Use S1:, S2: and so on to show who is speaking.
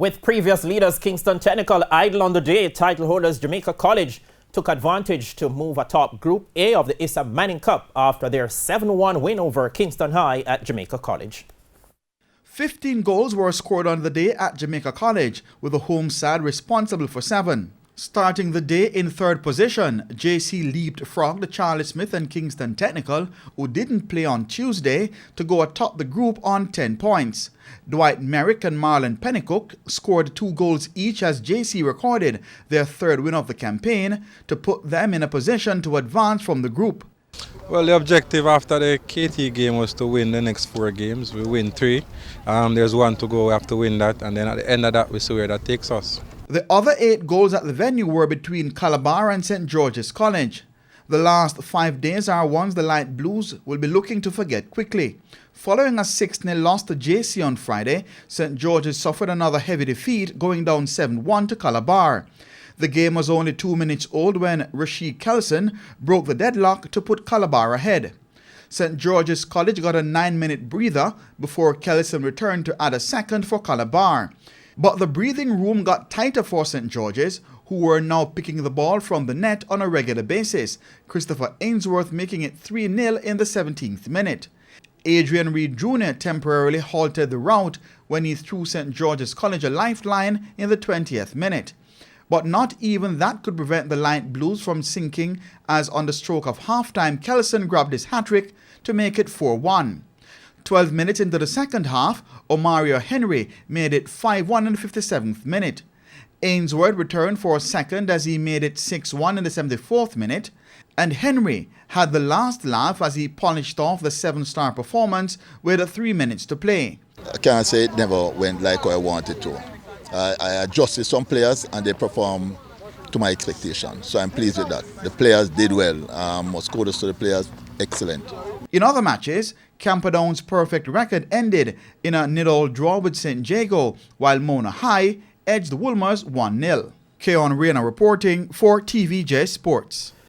S1: With previous leaders Kingston Technical idle on the day, title holders Jamaica College took advantage to move atop Group A of the Issa Manning Cup after their 7-1 win over Kingston High at Jamaica College.
S2: 15 goals were scored on the day at Jamaica College, with the home side responsible for 7. Starting the day in third position, JC leapfrogged Charlie Smith and Kingston Technical, who didn't play on Tuesday, to go atop the group on 10 points. Dwight Merrick and Marlon Pennycook scored 2 goals each as JC recorded their third win of the campaign to put them in a position to advance from the group.
S3: Well, the objective after the KT game was to win the next 4 games. We win 3. There's 1 to go. We have to win that, and then at the end of that, we see where that takes us.
S2: The other 8 goals at the venue were between Calabar and St. George's College. The last 5 days are ones the Light Blues will be looking to forget quickly. Following a 6-0 loss to JC on Friday, St. George's suffered another heavy defeat, going down 7-1 to Calabar. The game was only 2 minutes old when Rashid Kelson broke the deadlock to put Calabar ahead. St. George's College got a 9-minute breather before Kelson returned to add a second for Calabar. But the breathing room got tighter for St. George's, who were now picking the ball from the net on a regular basis, Christopher Ainsworth making it 3-0 in the 17th minute. Adrian Reed Jr. temporarily halted the rout when he threw St. George's College a lifeline in the 20th minute. But not even that could prevent the Light Blues from sinking, as on the stroke of halftime, Kelson grabbed his hat-trick to make it 4-1. 12 minutes into the second half, Omario Henry made it 5-1 in the 57th minute. Ainsworth returned for a second as he made it 6-1 in the 74th minute, and Henry had the last laugh as he polished off the 7-star performance with 3 minutes to play.
S4: I can't say it never went like I wanted to. I adjusted some players and they performed to my expectations, so I'm pleased with that. The players did well. Most kudos to the players, excellent.
S2: In other matches, Camperdown's perfect record ended in a 0-0 draw with St. Jago, while Mona High edged the Wolmers 1-0. Keon Rayner reporting for TVJ Sports.